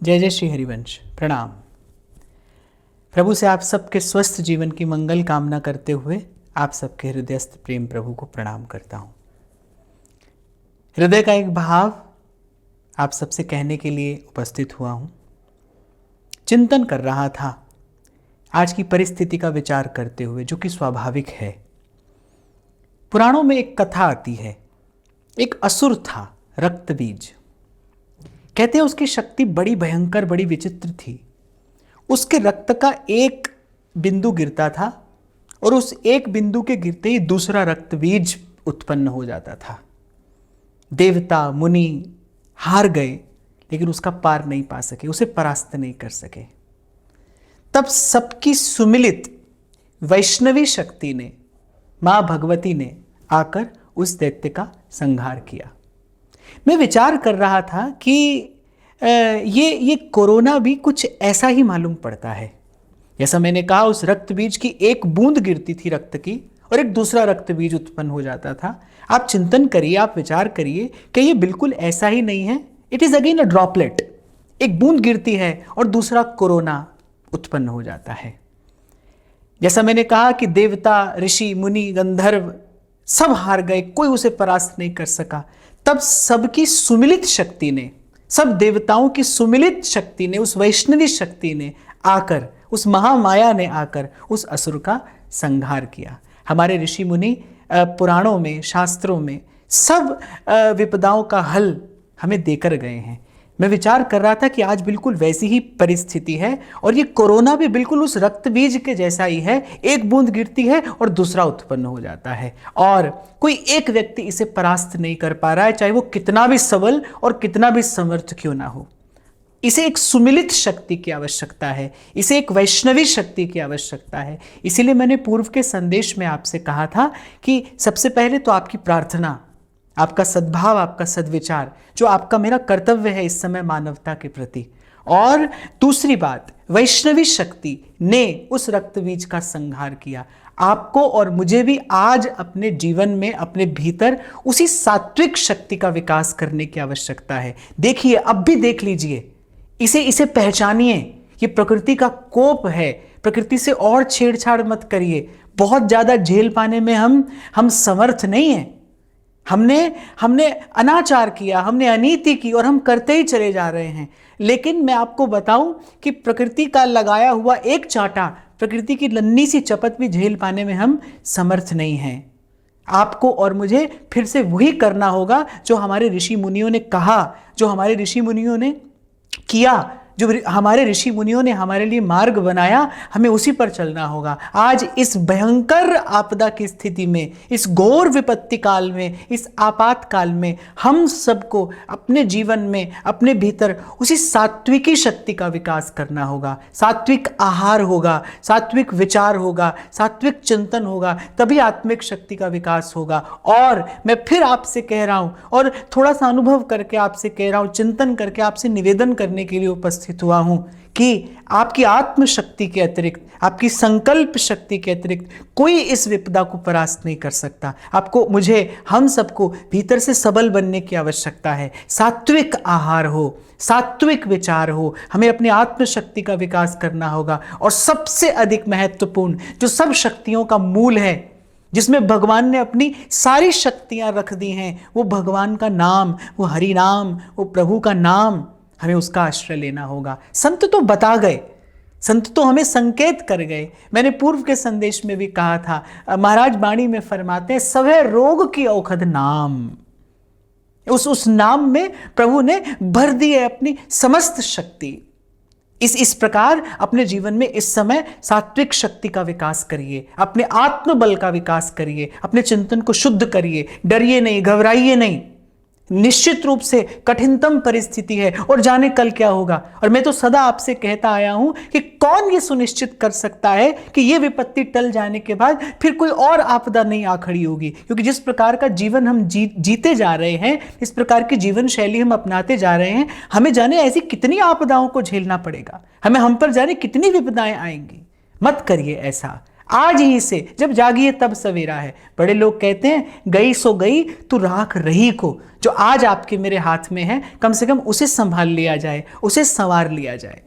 जय जय श्री हरिवंश। प्रणाम। प्रभु से आप सबके स्वस्थ जीवन की मंगल कामना करते हुए आप सबके हृदयस्थ प्रेम प्रभु को प्रणाम करता हूँ। हृदय का एक भाव आप सबसे कहने के लिए उपस्थित हुआ हूँ। चिंतन कर रहा था आज की परिस्थिति का विचार करते हुए, जो कि स्वाभाविक है। पुराणों में एक कथा आती है। एक असुर था, रक्तबीज। कहते हैं उसकी शक्ति बड़ी भयंकर, बड़ी विचित्र थी। उसके रक्त का एक बिंदु गिरता था और उस एक बिंदु के गिरते ही दूसरा रक्तबीज उत्पन्न हो जाता था। देवता मुनि हार गए, लेकिन उसका पार नहीं पा सके, उसे परास्त नहीं कर सके। तब सबकी सुमिलित वैष्णवी शक्ति ने, मां भगवती ने आकर उस दैत्य का संहार किया। मैं विचार कर रहा था कि ये कोरोना भी कुछ ऐसा ही मालूम पड़ता है। जैसा मैंने कहा, उस रक्त बीज की एक बूंद गिरती थी रक्त की और एक दूसरा रक्त बीज उत्पन्न हो जाता था। आप चिंतन करिए, आप विचार करिए कि ये बिल्कुल ऐसा ही नहीं है। It is again a droplet. एक बूंद गिरती है और दूसरा कोरोना उत्पन्न हो जाता है। जैसा मैंने कहा कि देवता, ऋषि, मुनि, गंधर्व सब हार गए, कोई उसे परास्त नहीं कर सका। तब सबकी सुमिलित शक्ति ने, सब देवताओं की सुमिलित शक्ति ने, उस वैष्णवी शक्ति ने आकर, उस महामाया ने आकर उस असुर का संहार किया। हमारे ऋषि मुनि पुराणों में, शास्त्रों में सब विपदाओं का हल हमें देकर गए हैं। मैं विचार कर रहा था कि आज बिल्कुल वैसी ही परिस्थिति है और ये कोरोना भी बिल्कुल उस रक्त बीज के जैसा ही है। एक बूंद गिरती है और दूसरा उत्पन्न हो जाता है और कोई एक व्यक्ति इसे परास्त नहीं कर पा रहा है, चाहे वो कितना भी सबल और कितना भी समर्थ क्यों ना हो। इसे एक सुमिलित शक्ति की आवश्यकता है, इसे एक वैष्णवी शक्ति की आवश्यकता है। इसीलिए मैंने पूर्व के संदेश में आपसे कहा था कि सबसे पहले तो आपकी प्रार्थना, आपका सद्भाव, आपका सद्विचार, जो आपका मेरा कर्तव्य है इस समय मानवता के प्रति। और दूसरी बात, वैष्णवी शक्ति ने उस रक्तबीज का संहार किया। आपको और मुझे भी आज अपने जीवन में, अपने भीतर उसी सात्विक शक्ति का विकास करने की आवश्यकता है। देखिए, अब भी देख लीजिए, इसे पहचानिए। ये प्रकृति का कोप है। प्रकृति से और छेड़छाड़ मत करिए। बहुत ज्यादा झेल पाने में हम समर्थ नहीं हैं। हमने अनाचार किया, हमने अनीति की और हम करते ही चले जा रहे हैं। लेकिन मैं आपको बताऊं कि प्रकृति का लगाया हुआ एक चांटा, प्रकृति की नन्ही सी चपत भी झेल पाने में हम समर्थ नहीं हैं। आपको और मुझे फिर से वही करना होगा जो हमारे ऋषि मुनियों ने कहा, जो हमारे ऋषि मुनियों ने किया, जो हमारे ऋषि मुनियों ने हमारे लिए मार्ग बनाया। हमें उसी पर चलना होगा। आज इस भयंकर आपदा की स्थिति में, इस घोर विपत्ति काल में, इस आपातकाल में हम सबको अपने जीवन में, अपने भीतर उसी सात्विकी शक्ति का विकास करना होगा। सात्विक आहार होगा, सात्विक विचार होगा, सात्विक चिंतन होगा, तभी आत्मिक शक्ति का विकास होगा। और मैं फिर आपसे कह रहा हूं और थोड़ा सा अनुभव करके आपसे कह रहा हूं, चिंतन करके आपसे निवेदन करने के लिए उपस्थित हुआ हूं कि आपकी आत्मशक्ति के अतिरिक्त, आपकी संकल्प शक्ति के अतिरिक्त कोई इस विपदा को परास्त नहीं कर सकता। आपको, मुझे, हम सबको भीतर से सबल बनने की आवश्यकता है। सात्विक आहार हो, सात्विक विचार हो, हमें अपनी आत्मशक्ति का विकास करना होगा। और सबसे अधिक महत्वपूर्ण, जो सब शक्तियों का मूल है, जिसमें भगवान ने अपनी सारी शक्तियां रख दी हैं, वो भगवान का नाम, वो हरि नाम, वो प्रभु का नाम, हमें उसका आश्रय लेना होगा। संत तो बता गए, संत तो हमें संकेत कर गए। मैंने पूर्व के संदेश में भी कहा था, महाराज वाणी में फरमाते हैं, सभे रोग की औषध नाम। उस नाम में प्रभु ने भर दी है अपनी समस्त शक्ति। इस प्रकार अपने जीवन में इस समय सात्विक शक्ति का विकास करिए, अपने आत्मबल का विकास करिए, अपने चिंतन को शुद्ध करिए। डरिए नहीं, घबराइए नहीं। निश्चित रूप से कठिनतम परिस्थिति है और जाने कल क्या होगा। और मैं तो सदा आपसे कहता आया हूं कि कौन ये सुनिश्चित कर सकता है कि ये विपत्ति टल जाने के बाद फिर कोई और आपदा नहीं आ खड़ी होगी। क्योंकि जिस प्रकार का जीवन हम जीते जा रहे हैं, इस प्रकार की जीवन शैली हम अपनाते जा रहे हैं, हमें जाने ऐसी कितनी आपदाओं को झेलना पड़ेगा, हम पर जाने कितनी विपदाएं आएंगी। मत करिए ऐसा। आज ही से, जब जागिए तब सवेरा है। बड़े लोग कहते हैं गई सो गई तू राख रही को। जो आज आपके मेरे हाथ में है, कम से कम उसे संभाल लिया जाए, उसे संवार लिया जाए।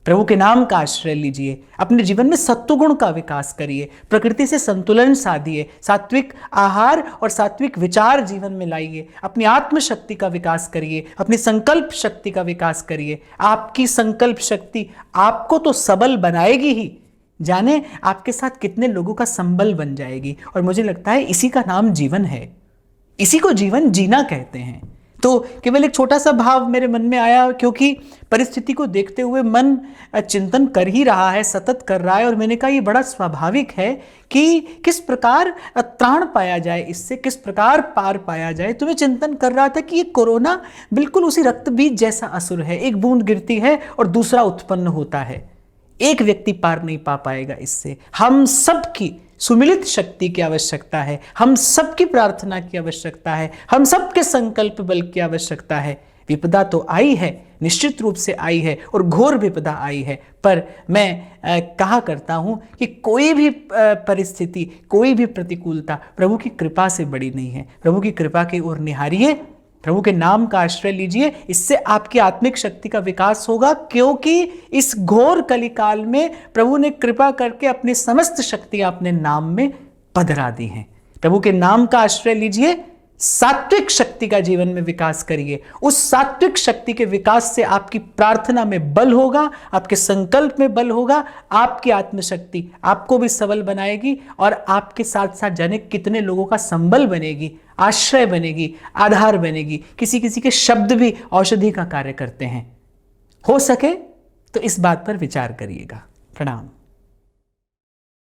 प्रभु के नाम का आश्रय लीजिए, अपने जीवन में सत्वगुण का विकास करिए, प्रकृति से संतुलन साधिए, सात्विक आहार और सात्विक विचार जीवन में लाइए, अपनी आत्मशक्ति का विकास करिए, अपनी संकल्प शक्ति का विकास करिए। आपकी संकल्प शक्ति आपको तो सबल बनाएगी ही, जाने आपके साथ कितने लोगों का संबल बन जाएगी। और मुझे लगता है इसी का नाम जीवन है, इसी को जीवन जीना कहते हैं। तो केवल एक छोटा सा भाव मेरे मन में आया, क्योंकि परिस्थिति को देखते हुए मन चिंतन कर ही रहा है, सतत कर रहा है, और मैंने कहा ये बड़ा स्वाभाविक है कि किस प्रकार त्राण पाया जाए, इससे किस प्रकार पार पाया जाए। तो मैं चिंतन कर रहा था कि ये कोरोना बिल्कुल उसी रक्त बीज जैसा असुर है। एक बूंद गिरती है और दूसरा उत्पन्न होता है, एक व्यक्ति पार नहीं पा पाएगा इससे। हम सबकी सुमिलित शक्ति की आवश्यकता है, हम सबकी प्रार्थना की आवश्यकता है, हम सबके संकल्प बल की आवश्यकता है। विपदा तो आई है, निश्चित रूप से आई है, और घोर विपदा आई है। पर मैं कहा करता हूं कि कोई भी परिस्थिति, कोई भी प्रतिकूलता प्रभु की कृपा से बड़ी नहीं है। प्रभु की कृपा की ओर निहारिए, प्रभु के नाम का आश्रय लीजिए, इससे आपकी आत्मिक शक्ति का विकास होगा। क्योंकि इस घोर कलिकाल में प्रभु ने कृपा करके अपनी समस्त शक्तियां अपने नाम में पधरा दी हैं। प्रभु के नाम का आश्रय लीजिए, सात्विक शक्ति का जीवन में विकास करिए। उस सात्विक शक्ति के विकास से आपकी प्रार्थना में बल होगा, आपके संकल्प में बल होगा, आपकी आत्मशक्ति आपको भी सबल बनाएगी, और आपके साथ साथ जाने कितने लोगों का संबल बनेगी, आश्रय बनेगी, आधार बनेगी। किसी किसी के शब्द भी औषधि का कार्य करते हैं। हो सके तो इस बात पर विचार करिएगा। प्रणाम।